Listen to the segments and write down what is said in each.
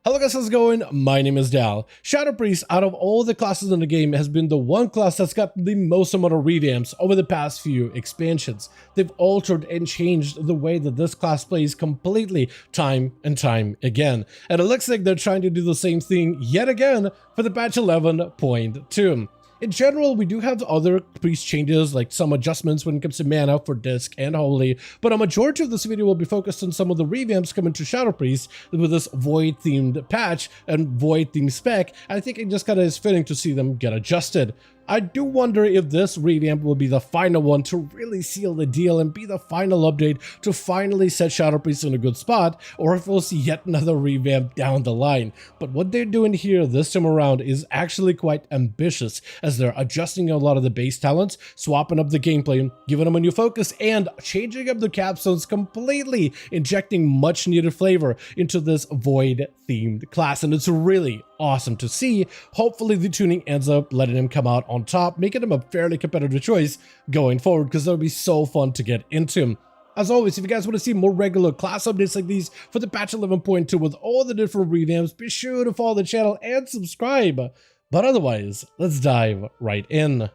Hello guys, how's it going? My name is Dal. Shadow Priest, out of all the classes in the game, has been the one class that's got the most amount of revamps over the past few expansions. They've altered and changed the way that this class plays completely time and time again. And it looks like they're trying to do the same thing yet again for the patch 11.2. In general, we do have other priest changes, like some adjustments when it comes to mana for Disc and Holy, but a majority of this video will be focused on some of the revamps coming to Shadow Priest with this Void-themed patch and Void-themed spec. I think it just kind of is fitting to see them get adjusted. I do wonder if this revamp will be the final one to really seal the deal and be the final update to finally set Shadow Priest in a good spot, or if we'll see yet another revamp down the line. But what they're doing here this time around is actually quite ambitious, as they're adjusting a lot of the base talents, swapping up the gameplay, giving them a new focus, and changing up the capstones completely, injecting much needed flavor into this Void-themed class. And it's really awesome to see. Hopefully the tuning ends up letting him come out on top, making him a fairly competitive choice going forward, because that would be so fun to get into. As always, if you guys want to see more regular class updates like these for the patch 11.2 with all the different revamps, be sure to follow the channel and subscribe. But otherwise, let's dive right in.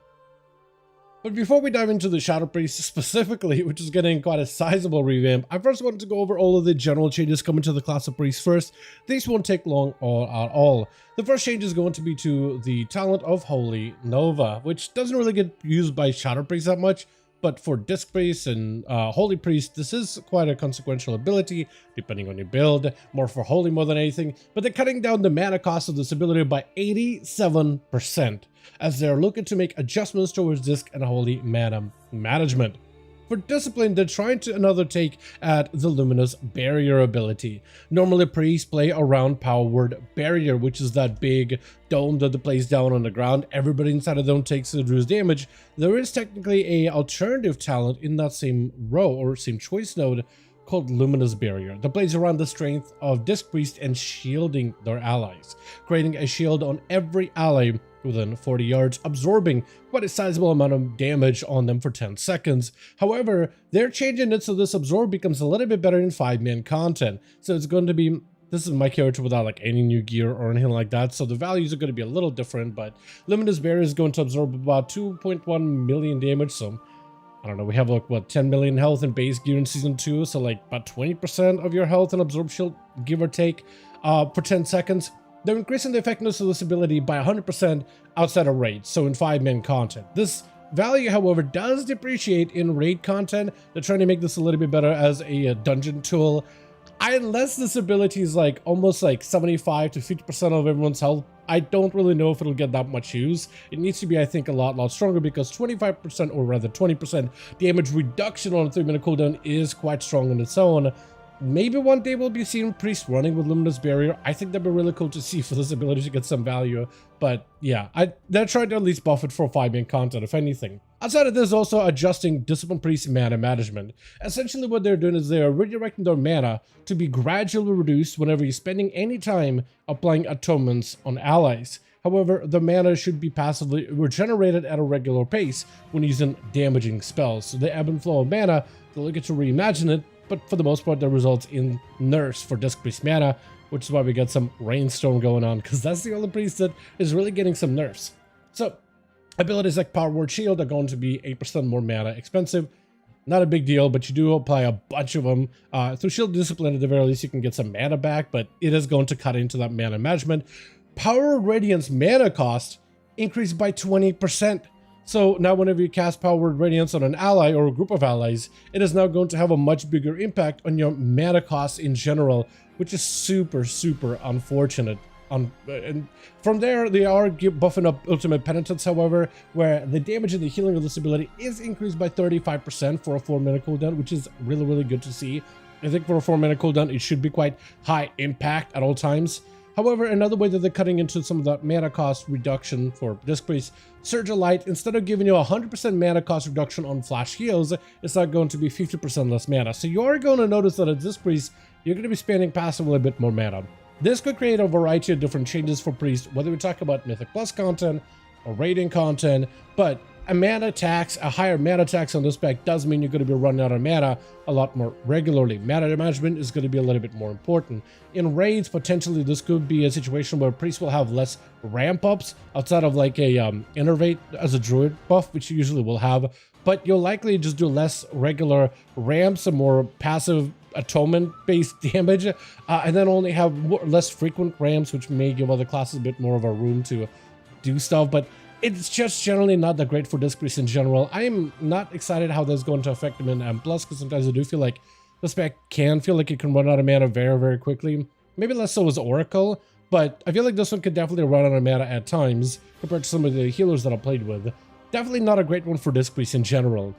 But before we dive into the Shadow Priest specifically, which is getting quite a sizable revamp, I first wanted to go over all of the general changes coming to the class of Priest first. These won't take long at all. The first change is going to be to the talent of Holy Nova, which doesn't really get used by Shadow Priest that much, but for Disc Priest and Holy Priest, this is quite a consequential ability, depending on your build, more for Holy more than anything, but they're cutting down the mana cost of this ability by 87%, as they're looking to make adjustments towards Disc and Holy mana management. For Discipline, they're trying to another take at the Luminous Barrier ability. Normally, priests play around Power Word Barrier, which is that big dome that they place down on the ground. Everybody inside of the dome takes the reduced damage. There is technically a alternative talent in that same row or same choice node called Luminous Barrier that plays around the strength of Disc Priest and shielding their allies, creating a shield on every ally within 40 yards, absorbing quite a sizable amount of damage on them for 10 seconds. However, they're changing it so this absorb becomes a little bit better in 5-man content. So it's going to be, this is my character without like any new gear or anything like that, so the values are going to be a little different, but Luminous Barrier is going to absorb about 2.1 million damage, so I don't know, we have like, what, 10 million health in base gear in Season 2, so like about 20% of your health in Absorb Shield, give or take, for 10 seconds. They're increasing the effectiveness of this ability by 100% outside of raid, so in 5-man content. This value, however, does depreciate in raid content. They're trying to make this a little bit better as a dungeon tool. Unless this ability is like almost like 75 to 50% of everyone's health, I don't really know if it'll get that much use. It needs to be, I think, a lot stronger, because 25%, or rather 20% damage reduction on a 3-minute cooldown is quite strong on its own. Maybe one day we'll be seeing Priest running with Luminous Barrier. I think that'd be really cool to see for this ability to get some value. But yeah, they're trying to at least buff it for 5-man content, if anything. Outside of this, also adjusting Discipline Priest mana management. Essentially what they're doing is they're redirecting their mana to be gradually reduced whenever you're spending any time applying atonements on allies. However, the mana should be passively regenerated at a regular pace when using damaging spells. So the ebb and flow of mana, they'll get to reimagine it, but for the most part, that results in nerfs for Disc Priest mana, which is why we got some Rainstorm going on, because that's the only priest that is really getting some nerfs. So, abilities like Power Word Shield are going to be 8% more mana expensive. Not a big deal, but you do apply a bunch of them. Through Shield Discipline, at the very least, you can get some mana back, but it is going to cut into that mana management. Power Word Radiance mana cost increased by 20%. So now whenever you cast Power Word Radiance on an ally or a group of allies, it is now going to have a much bigger impact on your mana cost in general, which is super unfortunate. And from there, they are buffing up Ultimate Penitence, however, where the damage and the healing of this ability is increased by 35% for a 4-minute cooldown, which is really good to see. I think for a 4-minute cooldown, it should be quite high impact at all times. However, another way that they're cutting into some of that mana cost reduction for Disc Priest, Surge of Light, instead of giving you 100% mana cost reduction on flash heals, it's not going to be 50% less mana. So you are going to notice that at Disc Priest, you're going to be spending passively a bit more mana. This could create a variety of different changes for Priest, whether we talk about Mythic Plus content or raiding content, but a mana tax, a higher mana tax on this spec does mean you're going to be running out of mana a lot more regularly. Mana management is going to be a little bit more important. In raids, potentially this could be a situation where priests will have less ramp ups outside of like a innervate as a druid buff, which you usually will have, but you'll likely just do less regular ramps and more passive atonement based damage, and then only have less frequent ramps, which may give other classes a bit more of a room to do stuff. But it's just generally not that great for disc priest in general. I'm not excited how that's going to affect them in M+, because sometimes I do feel like the spec can feel like it can run out of mana very, very quickly. Maybe less so as Oracle, but I feel like this one could definitely run out of mana at times compared to some of the healers that I played with. Definitely not a great one for disc priest in general.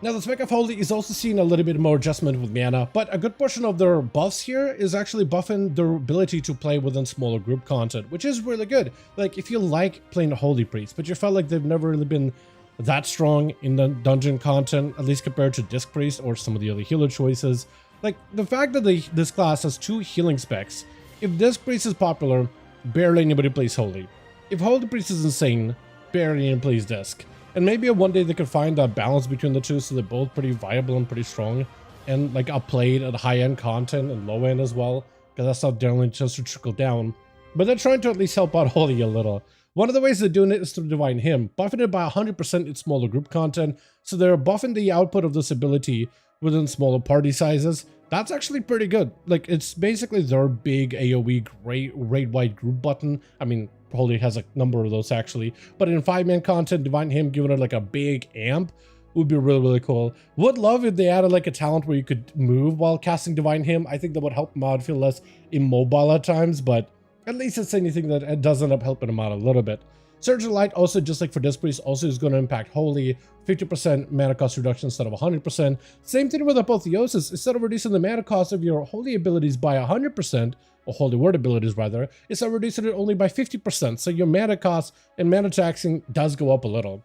Now, the spec of Holy is also seeing a little bit more adjustment with mana, but a good portion of their buffs here is actually buffing their ability to play within smaller group content, which is really good. Like, if you like playing Holy Priest, but you felt like they've never really been that strong in the dungeon content, at least compared to Disc Priest or some of the other healer choices. Like, the fact that this class has 2 healing specs, if Disc Priest is popular, barely anybody plays Holy. If Holy Priest is insane, barely anyone plays Disc. And maybe one day they could find that balance between the two so they're both pretty viable and pretty strong. And like outplayed at high-end content and low-end as well, because that's not generally just to trickle down. But they're trying to at least help out Holy a little. One of the ways they're doing it is through Divine Hymn, buffing it by 100% in smaller group content, so they're buffing the output of this ability within smaller party sizes. That's actually pretty good. Like, it's basically their big AoE raid-wide group button. I mean, Holy has a number of those actually, but in 5-man content, Divine Hymn giving it like a big amp would be really, really cool. Would love if they added like a talent where you could move while casting Divine Hymn. I think that would help them out feel less immobile at times, but at least it's anything that does end up helping them out a little bit. Surge of Light also, just like for Disc Priest, also is going to impact Holy, 50% mana cost reduction instead of 100%. Same thing with Apotheosis. Instead of reducing the mana cost of your Holy abilities by 100%, or Holy Word abilities rather, instead of reducing it only by 50%, so your mana cost and mana taxing does go up a little.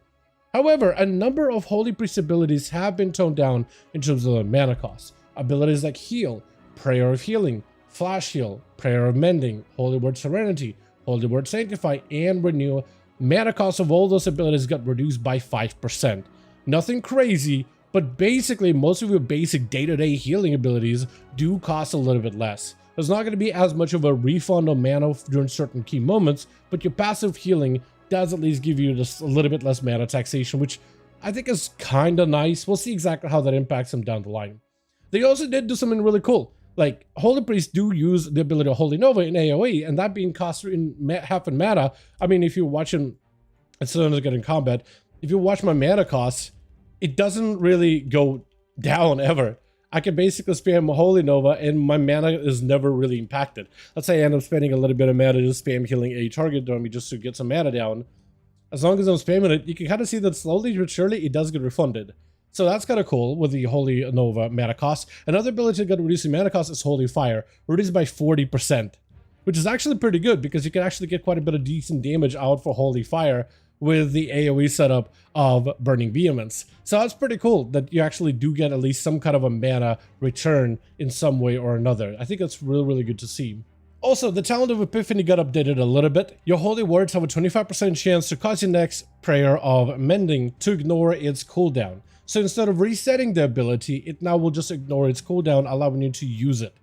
However, a number of Holy Priest abilities have been toned down in terms of the mana cost. Abilities like Heal, Prayer of Healing, Flash Heal, Prayer of Mending, Holy Word Serenity, Holy Word Sanctify, and Renew. Mana cost of all those abilities got reduced by 5%. Nothing crazy, but basically most of your basic day-to-day healing abilities do cost a little bit less. There's not going to be as much of a refund of mana during certain key moments, but your passive healing does at least give you just a little bit less mana taxation, which I think is kind of nice. We'll see exactly how that impacts them down the line. They also did do something really cool. Like, Holy Priests do use the ability of Holy Nova in AoE, and that being cost in half in mana. I mean, if you're watching, as soon as I get in combat, if you watch my mana cost, it doesn't really go down ever. I can basically spam Holy Nova and my mana is never really impacted. Let's say I end up spending a little bit of mana just spam healing a target on me just to get some mana down. As long as I'm spamming it, you can kind of see that slowly but surely it does get refunded. So that's kind of cool with the Holy Nova mana cost. Another ability to get reducing mana cost is Holy Fire, reduced by 40%, which is actually pretty good because you can actually get quite a bit of decent damage out for Holy Fire with the AoE setup of Burning Vehemence. So that's pretty cool that you actually do get at least some kind of a mana return in some way or another. I think that's really, really good to see. Also, the talent of Epiphany got updated a little bit. Your Holy Words have a 25% chance to cause your next Prayer of Mending to ignore its cooldown. So instead of resetting the ability, it now will just ignore its cooldown, allowing you to use it.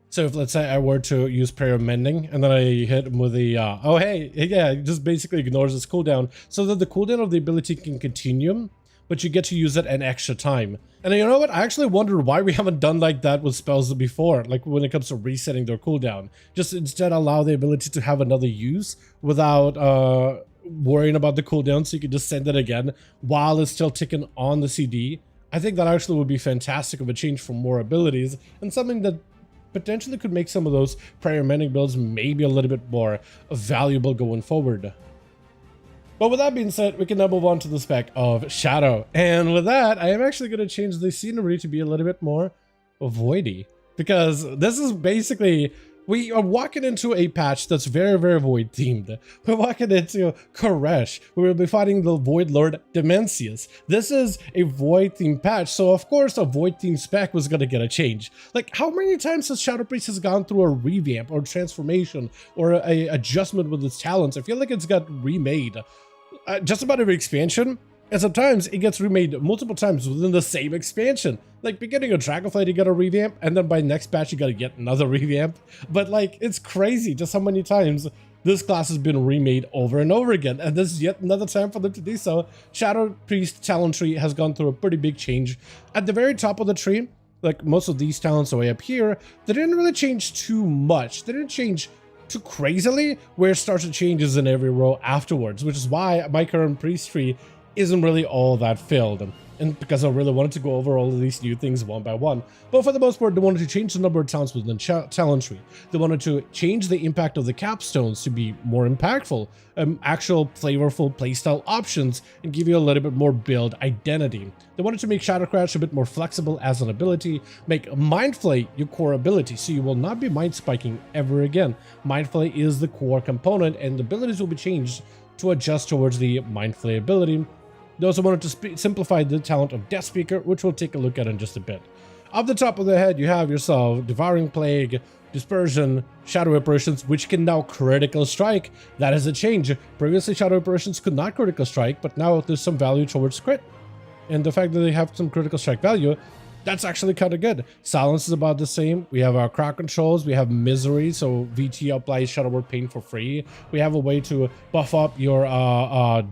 So if, let's say, I were to use Prayer of Mending, and then I hit him with the, oh hey, yeah, it just basically ignores its cooldown, so that the cooldown of the ability can continue, but you get to use it an extra time. And you know what? I actually wondered why we haven't done like that with spells before, like when it comes to resetting their cooldown. Just instead allow the ability to have another use without worrying about the cooldown, so you can just send it again while it's still ticking on the CD. I think that actually would be fantastic of a change for more abilities, and something that potentially could make some of those Prayer Mending builds maybe a little bit more valuable going forward. But with that being said, we can now move on to the spec of Shadow. And with that, I am actually going to change the scenery to be a little bit more voidy, because this is basically, we are walking into a patch that's very, very Void themed. We're walking into Koresh, where we'll be fighting the Void Lord Demencius. This is a Void themed patch, so of course a Void themed spec was gonna get a change. Like, how many times has Shadow Priest has gone through a revamp or transformation or a adjustment with its talents? I feel like it's got remade. Just about every expansion. And sometimes it gets remade multiple times within the same expansion. Like beginning of Dragonflight, you got a revamp, and then by next patch, you got to get another revamp. But like, it's crazy just how many times this class has been remade over and over again. And this is yet another time for them to do so. Shadow Priest talent tree has gone through a pretty big change. At the very top of the tree, like most of these talents are way up here, they didn't really change too much. They didn't change too crazily, where it starts to change is in every row afterwards, which is why my current priest tree isn't really all that filled. And because I really wanted to go over all of these new things one by one. But for the most part, they wanted to change the number of talents within the talent tree. They wanted to change the impact of the capstones to be more impactful, actual flavorful playstyle options, and give you a little bit more build identity. They wanted to make Shadow Crash a bit more flexible as an ability, make Mind Flay your core ability, so you will not be mind spiking ever again. Mind Flay is the core component, and the abilities will be changed to adjust towards the Mind Flay ability. They also wanted to simplify the talent of Death Speaker, which we'll take a look at in just a bit. Up the top of the head, you have yourself Devouring Plague, Dispersion, Shadow Apparitions, which can now critical strike. That is a change. Previously, Shadow Apparitions could not critical strike, but now there's some value towards crit. And the fact that they have some critical strike value, that's actually kind of good. Silence is about the same. We have our crowd controls. We have Misery, so VT applies Shadow Word Pain for free. We have a way to buff up your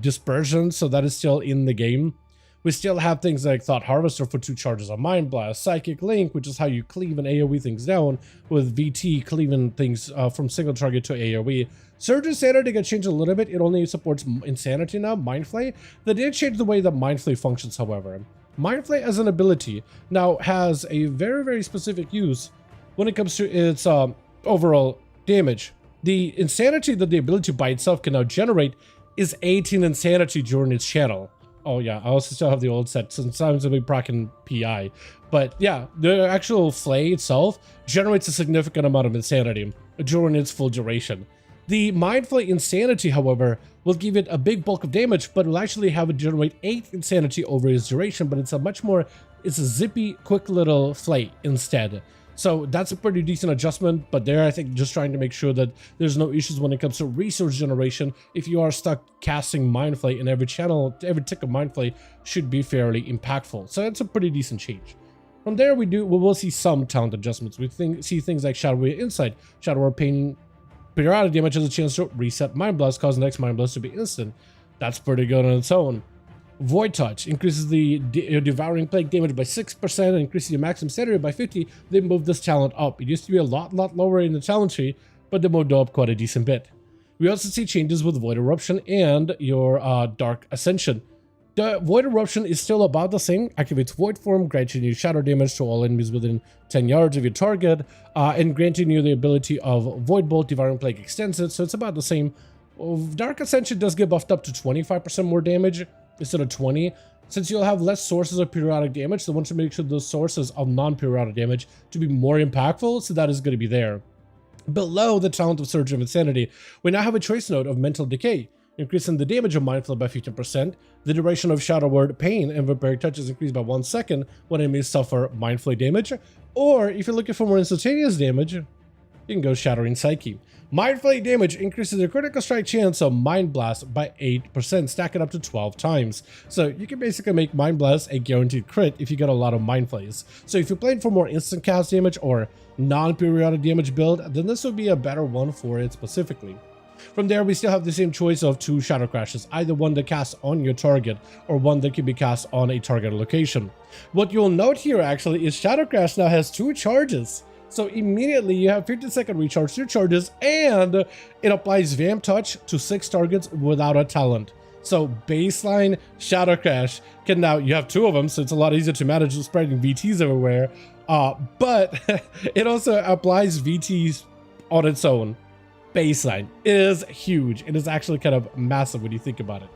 Dispersion, so that is still in the game. We still have things like Thought Harvester for 2 charges on Mind Blast, Psychic Link, which is how you cleave and AoE things down, with VT cleaving things from single target to AoE. Surge Insanity got changed a little bit. It only supports Insanity now, Mind Flay. They did change the way that Mind Flay functions, however. Mind Flay as an ability now has a very, very specific use when it comes to its overall damage. The insanity that the ability by itself can now generate is 18 insanity during its channel. Oh yeah, I also still have the old set, sometimes I'll be procking PI. But yeah, the actual Flay itself generates a significant amount of insanity during its full duration. The Mind Flay Insanity, however, will give it a big bulk of damage, but will actually have it generate 8 Insanity over its duration, but it's a zippy, quick little Flay instead. So that's a pretty decent adjustment, but there I think just trying to make sure that there's no issues when it comes to resource generation. If you are stuck casting Mind Flay in every channel, every tick of Mind Flay should be fairly impactful. So it's a pretty decent change. From there, we will see some talent adjustments. We see things like Shadow Wave Insight, Shadow Wave Pain. Periodic damage has a chance to reset Mind Blast, causing the next Mind Blast to be instant. That's pretty good on its own. Void Touch increases the Devouring Plague damage by 6% and increases your maximum set area by 50. They moved this talent up. It used to be a lot lower in the talent tree, but they moved up quite a decent bit. We also see changes with Void Eruption and your Dark Ascension. The Void Eruption is still about the same. Activates Void Form, granting you shadow damage to all enemies within 10 yards of your target, and granting you the ability of Void Bolt. Devouring Plague extends it, so it's about the same. Dark Ascension does get buffed up to 25% more damage instead of 20. Since you'll have less sources of periodic damage, they want to make sure those sources of non-periodic damage to be more impactful, so that is going to be there. Below the talent of Surge of Insanity, we now have a choice node of Mental Decay, increasing the damage of Mind Flay by 15%. The duration of Shadow Word Pain and Vampiric Touch is increased by 1 second when enemies suffer Mind Flay damage. Or, if you're looking for more instantaneous damage, you can go Shattering Psyche. Mind Flay damage increases the critical strike chance of Mind Blast by 8%, stacking up to 12 times. So you can basically make Mind Blast a guaranteed crit if you get a lot of Mind Flays. So if you're playing for more instant cast damage or non-periodic damage build, then this would be a better one for it specifically. From there, we still have the same choice of 2 Shadow Crashes, either one that casts on your target or one that can be cast on a target location. What you'll note here actually is Shadow Crash now has 2 charges. So immediately you have 15-second recharge, 2 charges, and it applies Vamp Touch to 6 targets without a talent. So baseline Shadow Crash can now, you have 2 of them, so it's a lot easier to manage spreading VTs everywhere. But it also applies VTs on its own. Baseline is huge. It is actually kind of massive when you think about it.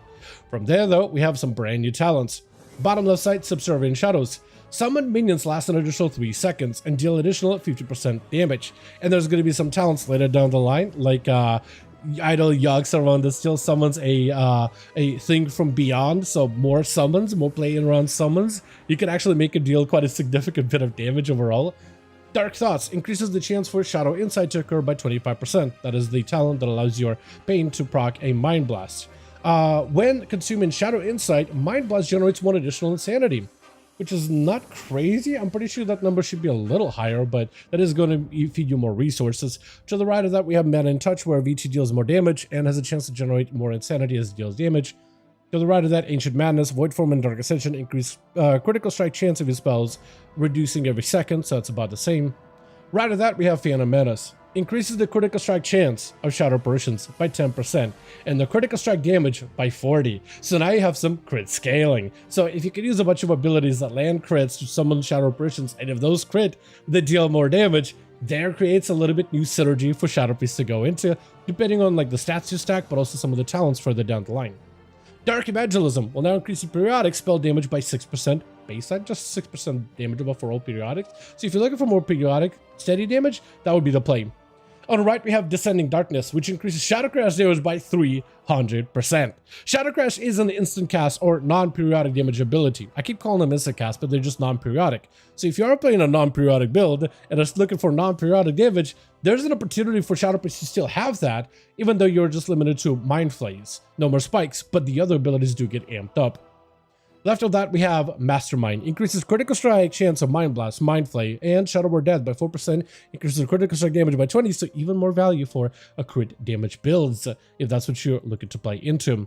From there, though, we have some brand new talents. Bottom left side, Subservient Shadows. Summon minions last an additional 3 seconds and deal additional 50% damage. And there's going to be some talents later down the line, like Idle Yogg-Saron that still summons a thing from beyond. So more summons, more playing around summons. You can actually make it deal quite a significant bit of damage overall. Dark Thoughts increases the chance for Shadow Insight to occur by 25%. That is the talent that allows your Pain to proc a Mind Blast. When consuming Shadow Insight, Mind Blast generates 1 additional insanity, which is not crazy. I'm pretty sure that number should be a little higher, but that is going to feed you more resources. To the right of that, we have Mana in Touch, where VT deals more damage and has a chance to generate more insanity as it deals damage. To the right of that, Ancient Madness, Void Form, and Dark Ascension increase critical strike chance of your spells, reducing every second, so it's about the same. Right of that, we have Phantom Menace. Increases the critical strike chance of Shadow Apparitions by 10%, and the critical strike damage by 40%. So now you have some crit scaling. So if you can use a bunch of abilities that land crits to summon Shadow Apparitions, and if those crit, they deal more damage, there creates a little bit new synergy for Shadow Priest to go into, depending on like the stats you stack, but also some of the talents further down the line. Dark Evangelism will now increase the periodic spell damage by 6%, baseline, just 6% damageable for all periodics. So if you're looking for more periodic steady damage, that would be the play. On the right, we have Descending Darkness, which increases Shadow Crash damage by 300%. Shadow Crash is an instant cast or non-periodic damage ability. I keep calling them instant cast, but they're just non-periodic. So if you are playing a non-periodic build and are looking for non-periodic damage, there's an opportunity for Shadow Priest to still have that, even though you're just limited to Mind Flays. No more spikes, but the other abilities do get amped up. Left of that, we have Mastermind. Increases critical strike chance of Mind Blast, Mind Flay, and Shadow Word Death by 4%. Increases critical strike damage by 20%, so even more value for a crit damage builds, if that's what you're looking to play into.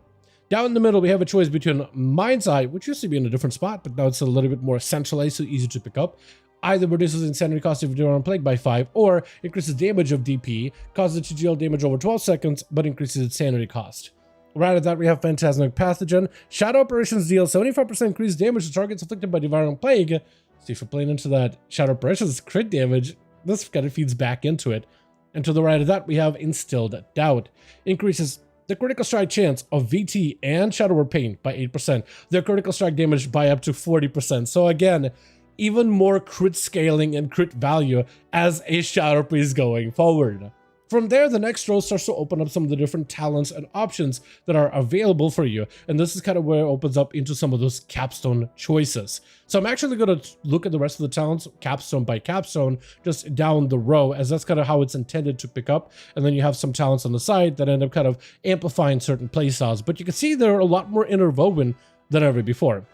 Down in the middle, we have a choice between Mind's Eye, which used to be in a different spot, but now it's a little bit more centralized, so easy to pick up. Either reduces insanity cost if you're on Plague by 5, or increases damage of DP, causes it to deal damage over 12 seconds, but increases its sanity cost. Right at that, we have Phantasmic Pathogen. Shadow Apparitions deal 75% increased damage to targets afflicted by Devouring Plague. So if you're playing into that Shadow Apparitions crit damage, this kind of feeds back into it. And to the right of that, we have Instilled Doubt. Increases the critical strike chance of VT and Shadow Word Pain by 8%. Their critical strike damage by up to 40%. So again, even more crit scaling and crit value as a Shadow Priest going forward. From there, the next row starts to open up some of the different talents and options that are available for you. And this is kind of where it opens up into some of those capstone choices. So I'm actually going to look at the rest of the talents capstone by capstone just down the row, as that's kind of how it's intended to pick up. And then you have some talents on the side that end up kind of amplifying certain playstyles. But you can see they're a lot more interwoven than ever before.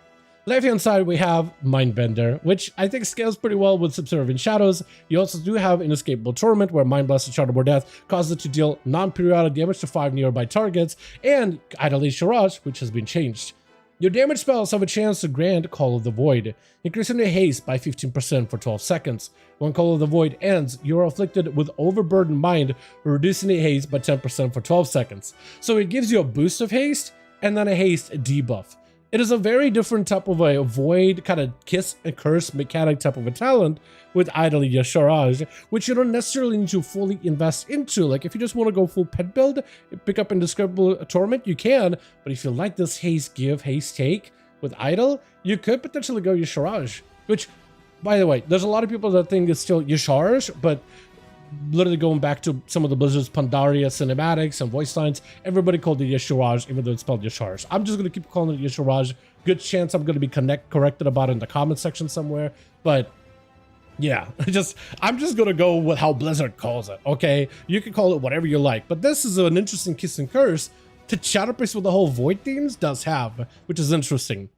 Left hand side, we have Mindbender, which I think scales pretty well with Subservient Shadows. You also do have Inescapable Torment, where Mind Blast and Shadow Word Death causes it to deal non-periodic damage to 5 nearby targets, and Idly Shiraj, which has been changed. Your damage spells have a chance to grant Call of the Void, increasing the haste by 15% for 12 seconds. When Call of the Void ends, you are afflicted with Overburdened Mind, reducing the haste by 10% for 12 seconds. So it gives you a boost of haste, and then a haste debuff. It is a very different type of a void, kind of kiss and curse mechanic type of a talent with Idly Yasharaj, which you don't necessarily need to fully invest into. Like if you just want to go full pet build, pick up Indescribable Torment, you can. But if you like this haste give, haste take with Idle, you could potentially go Yasharaj, which, by the way, there's a lot of people that think it's still Yasharaj, but literally going back to some of the Blizzard's Pandaria cinematics and voice lines, everybody called it Yasharaj, even though it's spelled Yasharaj. I'm just going to keep calling it Yasharaj. Good chance I'm going to be corrected about it in the comment section somewhere. But yeah, I'm just going to go with how Blizzard calls it, okay? You can call it whatever you like. But this is an interesting kiss and curse to Shadow Priest with the whole void themes does have, which is interesting.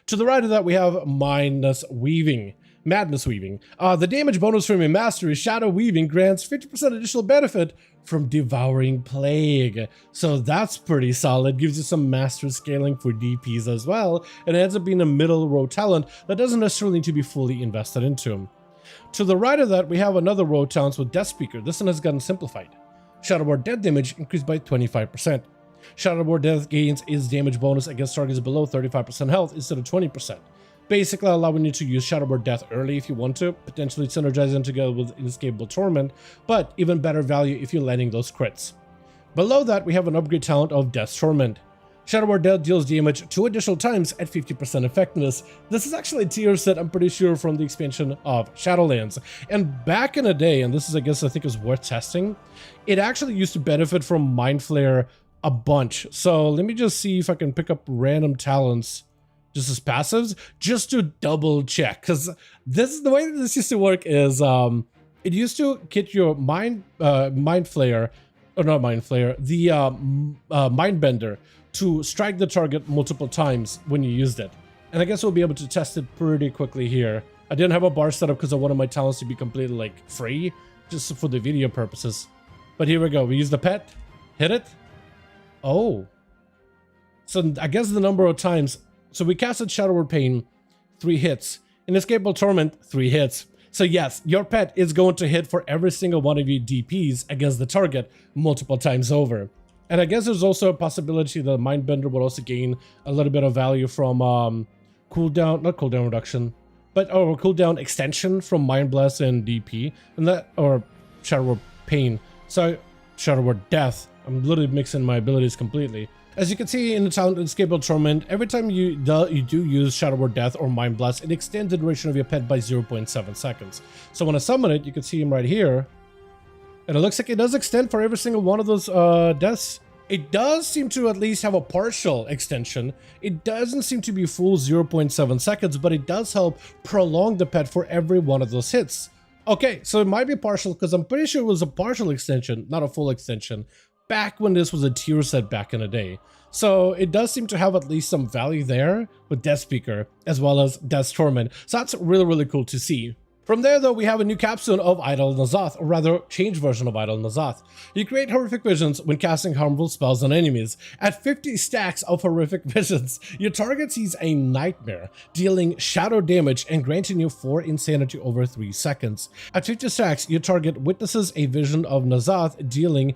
To the right of that, we have Madness Weaving. The damage bonus from your mastery, Shadow Weaving, grants 50% additional benefit from Devouring Plague. So that's pretty solid. Gives you some master scaling for DPs as well. And it ends up being a middle row talent that doesn't necessarily need to be fully invested into. To the right of that, we have another row of talents with Death Speaker. This one has gotten simplified. Shadow Word Death damage increased by 25%. Shadow Word Death gains its damage bonus against targets below 35% health instead of 20%. Basically allowing you to use Shadow Word Death early if you want to, potentially synergize them together with Inescapable Torment, but even better value if you're landing those crits. Below that, we have an upgrade talent of Death's Torment. Shadow Word Death deals damage 2 additional times at 50% effectiveness. This is actually a tier set, I'm pretty sure, from the expansion of Shadowlands. And back in the day, and this is, I think is worth testing, it actually used to benefit from Mind Flare a bunch. So let me just see if I can pick up random talents just as passives, just to double check, because this is the way that this used to work. Is it used to get your mind flare or not Mind Flayer, the Mind Bender to strike the target multiple times when you used it. And I guess we'll be able to test it pretty quickly here. I didn't have a bar set up because I wanted my talents to be completely like free, just for the video purposes. But here we go. We use the pet, hit it. Oh. So I guess the number of times. So we casted Shadow Word Pain, 3 hits. Inescapable Torment, 3 hits. So yes, your pet is going to hit for every single one of your DPs against the target multiple times over. And I guess there's also a possibility that Mindbender would also gain a little bit of value from cooldown, not cooldown reduction, but cooldown extension from Mind Blast and DP, and that, or Shadow Word Pain. So Shadow Word Death. I'm literally mixing my abilities completely. As you can see in the talent Inescapable Torment, every time you do use Shadow Word Death or Mind Blast, it extends the duration of your pet by 0.7 seconds. So when I summon it, you can see him right here. And it looks like it does extend for every single one of those deaths. It does seem to at least have a partial extension. It doesn't seem to be full 0.7 seconds, but it does help prolong the pet for every one of those hits. Okay, so it might be partial because I'm pretty sure it was a partial extension, not a full extension, back when this was a tier set back in the day. So it does seem to have at least some value there with Death Speaker as well as Death's Torment. So that's really, really cool to see. From there, though, we have a new capstone of Idle N'Zoth, or rather, changed version of Idle N'Zoth. You create horrific visions when casting harmful spells on enemies. At 50 stacks of horrific visions, your target sees a nightmare, dealing shadow damage and granting you 4 insanity over 3 seconds. At 50 stacks, your target witnesses a vision of N'Zoth, dealing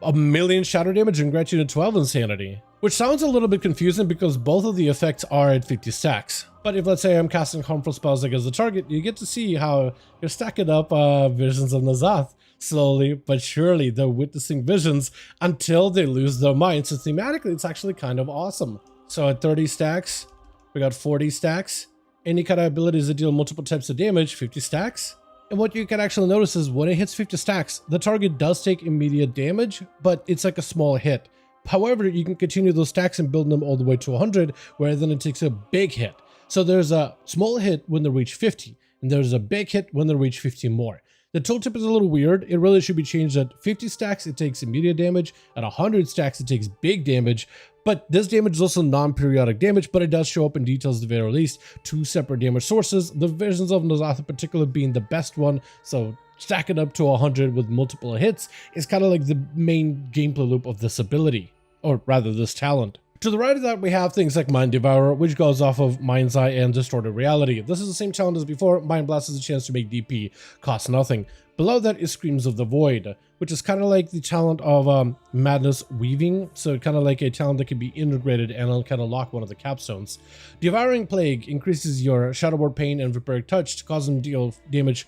1,000,000 shadow damage and granting you 12 insanity. Which sounds a little bit confusing because both of the effects are at 50 stacks. But if, let's say, I'm casting harmful spells against the target, you get to see how you're stacking up visions of N'Zoth. Slowly but surely, they're witnessing visions until they lose their mind. So thematically, it's actually kind of awesome. So at 30 stacks, we got 40 stacks. Any kind of abilities that deal multiple types of damage, 50 stacks. And what you can actually notice is when it hits 50 stacks, the target does take immediate damage, but it's like a small hit. However, you can continue those stacks and build them all the way to 100, where then it takes a big hit. So there's a small hit when they reach 50, and there's a big hit when they reach 50 more. The tooltip is a little weird. It really should be changed at 50 stacks, it takes immediate damage. At 100 stacks, it takes big damage. But this damage is also non-periodic damage, but it does show up in details at the very least. 2 separate damage sources, the Visions of N'Zoth in particular being the best one. So stacking up to 100 with multiple hits is kind of like the main gameplay loop of this ability, or rather this talent. To the right of that, we have things like Mind Devourer, which goes off of Mind's Eye and Distorted Reality. This is the same talent as before. Mind Blast has a chance to make DP, costs nothing. Below that is Screams of the Void, which is kind of like the talent of Madness Weaving, so kind of like a talent that can be integrated and it'll kind of lock one of the capstones. Devouring Plague increases your Shadow Word Pain and Vampiric Touch to cause them to deal damage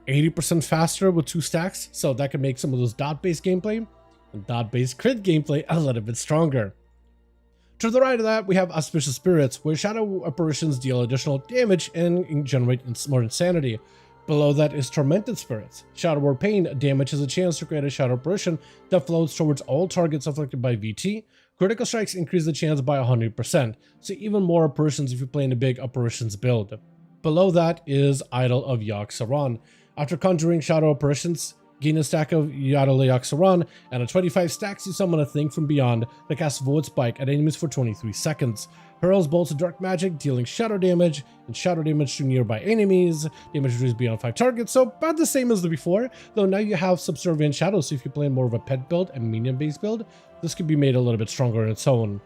80% faster with 2 stacks, so that can make some of those dot-based gameplay and dot-based crit gameplay a little bit stronger. To the right of that, we have Auspicious Spirits, where shadow apparitions deal additional damage and generate more insanity. Below that is Tormented Spirits. Shadow Word Pain damage has a chance to create a shadow apparition that floats towards all targets afflicted by VT. Critical strikes increase the chance by 100%, so even more apparitions if you're playing a big apparitions build. Below that is Idol of Yogg-Saron. After conjuring shadow apparitions, gain a stack of Idol of Yogg-Saron, and at 25 stacks you summon a thing from beyond that casts Void Spike at enemies for 23 seconds. Hurls bolts of dark magic, dealing shadow damage and shadow damage to nearby enemies. Damage reduced beyond 5 targets, so about the same as the before, though now you have Subservient Shadow, so if you're playing more of a pet build and minion based build, this could be made a little bit stronger on its own.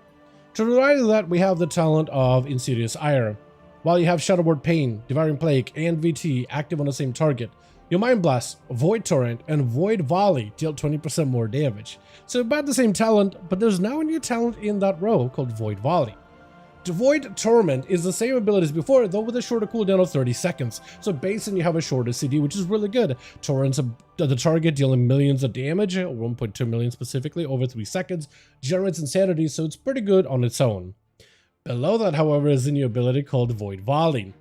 To the right of that, we have the talent of Insidious Ire. While you have Shadow Word Pain, Devouring Plague, and VT active on the same target, your Mind Blast, Void Torrent, and Void Volley deal 20% more damage. So about the same talent, but there's now a new talent in that row called Void Volley. The Void Torment is the same ability as before, though with a shorter cooldown of 30 seconds. So basically you have a shorter CD, which is really good. Torrents the target dealing millions of damage, 1.2 million specifically, over 3 seconds, generates insanity, so it's pretty good on its own. Below that, however, is a new ability called Void Volley.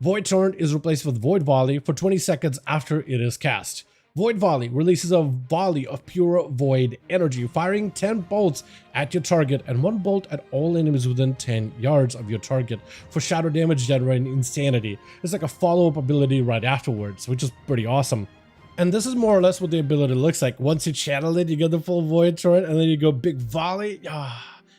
Void Torrent is replaced with Void Volley for 20 seconds after it is cast. Void Volley releases a volley of pure void energy, firing 10 bolts at your target and 1 bolt at all enemies within 10 yards of your target for shadow damage generating insanity. It's like a follow-up ability right afterwards, which is pretty awesome. And this is more or less what the ability looks like. Once you channel it, you get the full void turret, and then you go big volley.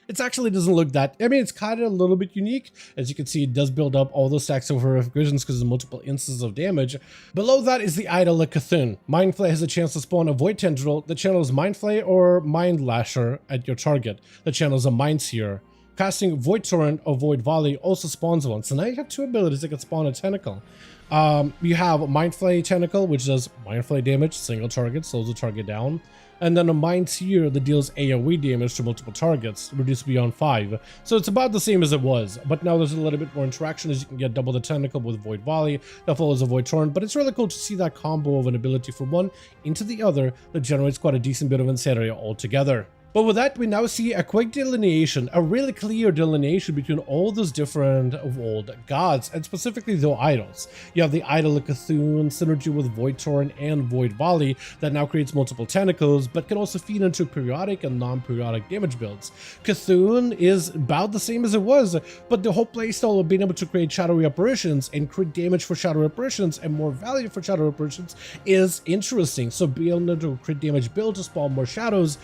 It actually doesn't look that, I mean, it's kind of a little bit unique. As you can see, it does build up all those stacks of visions because there's multiple instances of damage. Below that is the Idol of Cthulhu. Mind Flay has a chance to spawn a Void Tendril that channels Mind Flay or Mind Lasher at your target that channels a Mind Seer. Casting Void Torrent or Void Volley also spawns one. So now you have two abilities that can spawn a tentacle. You have Mind Flay Tentacle, which does Mind Flay damage, single target, slows the target down. And then a Mind Seer that deals AoE damage to multiple targets, reduced beyond 5. So it's about the same as it was, but now there's a little bit more interaction as you can get double the tentacle with Void Volley that follows a Void Torrent. But it's really cool to see that combo of an ability from one into the other that generates quite a decent bit of insanity altogether. But with that, we now see a quick delineation, a really clear delineation between all those different old gods, and specifically the idols. You have the Idol of Cthulhu, synergy with Void Torrent and Void Volley that now creates multiple tentacles, but can also feed into periodic and non-periodic damage builds. Cthulhu is about the same as it was, but the whole playstyle of being able to create shadowy apparitions and crit damage for shadowy apparitions and more value for shadowy apparitions is interesting. So being able to crit damage build to spawn more shadows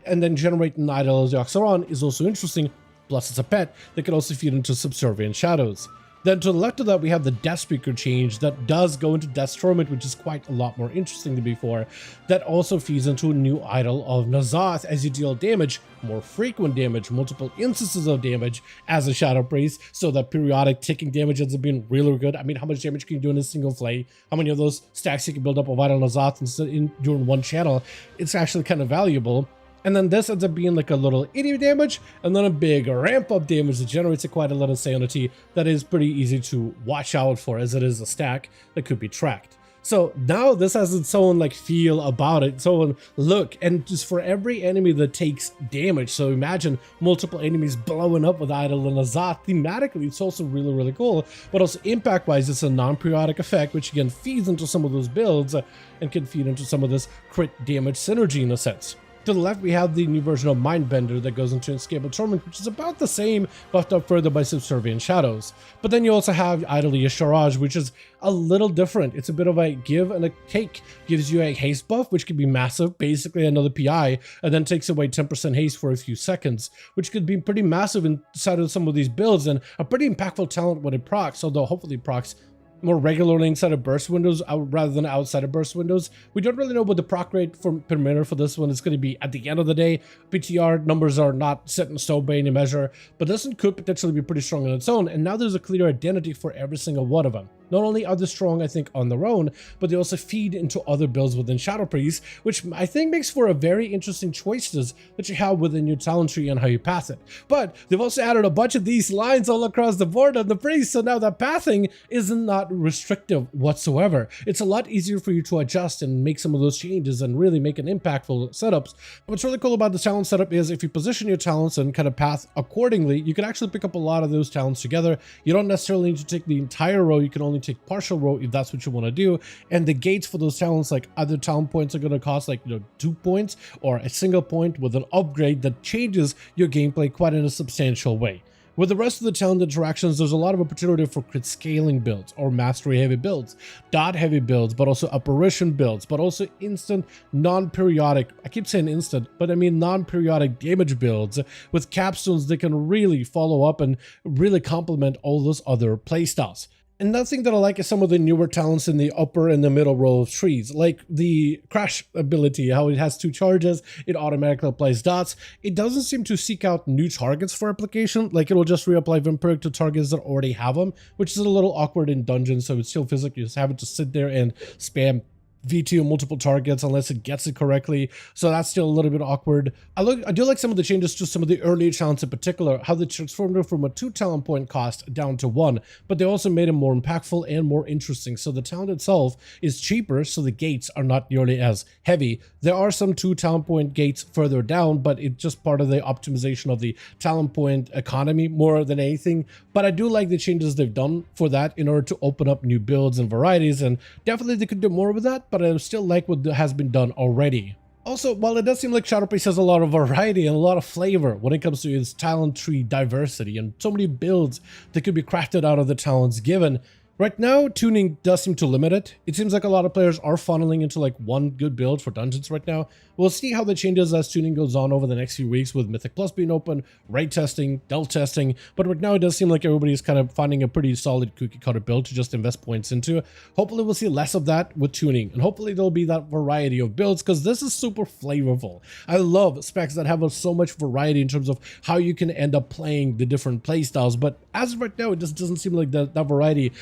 and then generate an Idol of Dalaran is also interesting, plus it's a pet that can also feed into subservient shadows. Then to the left of that, we have the Death Speaker change that does go into Death's Torment, which is quite a lot more interesting than before. That also feeds into a new Idol of Nazoth as you deal damage, more frequent damage, multiple instances of damage as a Shadow Priest, so that periodic ticking damage ends up being really good. I mean, how much damage can you do in a single flay? How many of those stacks you can build up of Idol Nazoth during one channel? It's actually kind of valuable. And then this ends up being like a little itty damage, and then a big ramp up damage that generates quite a lot of sanity that is pretty easy to watch out for, as it is a stack that could be tracked. So now this has its own like feel about it, its own look, and just for every enemy that takes damage. So imagine multiple enemies blowing up with Idol and Nazoth. Thematically, it's also really, really cool, but also impact-wise, it's a non-periodic effect, which again feeds into some of those builds and can feed into some of this crit damage synergy in a sense. To the left, we have the new version of Mindbender that goes into Inescapable Torment, which is about the same, buffed up further by Subservient Shadows. But then you also have Idol Yasharaj, which is a little different. It's a bit of a give and a take. Gives you a haste buff, which can be massive, basically another PI, and then takes away 10% haste for a few seconds, which could be pretty massive inside of some of these builds, and a pretty impactful talent when it procs, although hopefully procs more regularly inside of burst windows rather than outside of burst windows. We don't really know what the proc rate per minute for this one is going to be at the end of the day. PTR numbers are not set in stone by any measure, but this one could potentially be pretty strong on its own, and now there's a clear identity for every single one of them. Not only are they strong, I think, on their own, but they also feed into other builds within Shadow Priest, which I think makes for a very interesting choices that you have within your talent tree and how you path it. But they've also added a bunch of these lines all across the board on the priest, so now that pathing is not restrictive whatsoever. It's a lot easier for you to adjust and make some of those changes and really make an impactful setups. What's really cool about the talent setup is if you position your talents and kind of path accordingly, you can actually pick up a lot of those talents together. You don't necessarily need to take the entire row, you can only take partial row if that's what you want to do. And the gates for those talents, like other talent points, are going to cost like 2 points or a single point with an upgrade that changes your gameplay quite in a substantial way. With the rest of the talent interactions, there's a lot of opportunity for crit scaling builds or mastery heavy builds, dot heavy builds, but also apparition builds, but also instant non-periodic, I keep saying instant, but I mean non-periodic damage builds with capstones that can really follow up and really complement all those other playstyles. Another thing that I like is some of the newer talents in the upper and the middle row of trees, like the crash ability, how it has 2 charges, it automatically applies dots. It doesn't seem to seek out new targets for application, like it'll just reapply Vampiric to targets that already have them, which is a little awkward in dungeons, so it still feels like you just having to sit there and spam V2 multiple targets unless it gets it correctly, so that's still a little bit awkward. I do like some of the changes to some of the earlier talents in particular, how they transformed it from a 2 talent point cost down to 1, but they also made it more impactful and more interesting. So the talent itself is cheaper, so the gates are not nearly as heavy. There are some 2 talent point gates further down, but it's just part of the optimization of the talent point economy more than anything. But I do like the changes they've done for that in order to open up new builds and varieties, and definitely they could do more with that, but I still like what has been done already. Also, while it does seem like Shadow Priest has a lot of variety and a lot of flavor when it comes to its talent tree diversity and so many builds that could be crafted out of the talents given, Right now, tuning does seem to limit it. It seems like a lot of players are funneling into like one good build for dungeons right now. We'll see how that changes as tuning goes on over the next few weeks with Mythic Plus being open, raid testing, delve testing, but right now it does seem like everybody's kind of finding a pretty solid cookie cutter build to just invest points into. Hopefully we'll see less of that with tuning, and hopefully there'll be that variety of builds because this is super flavorful. I love specs that have so much variety in terms of how you can end up playing the different playstyles, but as of right now, it just doesn't seem like that variety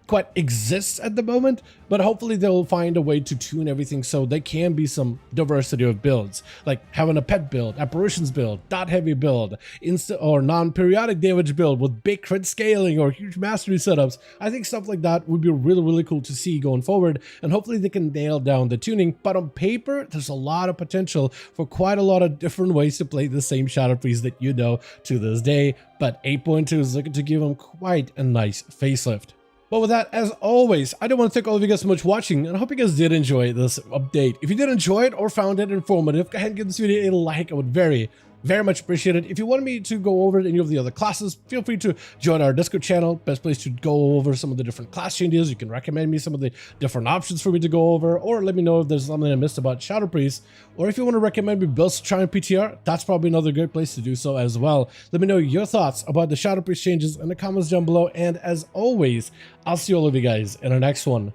quite exists at the moment, but hopefully they'll find a way to tune everything so there can be some diversity of builds, like having a pet build, apparitions build, dot heavy build, or non-periodic damage build with big crit scaling or huge mastery setups. I think stuff like that would be really cool to see going forward, and hopefully they can nail down the tuning. But on paper, there's a lot of potential for quite a lot of different ways to play the same Shadow Priest that you know to this day, but 8.2 is looking to give them quite a nice facelift. But with that, as always, I do want to thank all of you guys so much for watching, and I hope you guys did enjoy this update. If you did enjoy it or found it informative, go ahead and give this video a like. I would very much appreciate it. If you want me to go over any of the other classes, feel free to join our Discord channel. Best place to go over some of the different class changes. You can recommend me some of the different options for me to go over, or let me know if there's something I missed about Shadow Priest. Or if you want to recommend me builds to try in PTR, that's probably another great place to do so as well. Let me know your thoughts about the Shadow Priest changes in the comments down below. And as always, I'll see all of you guys in our next one.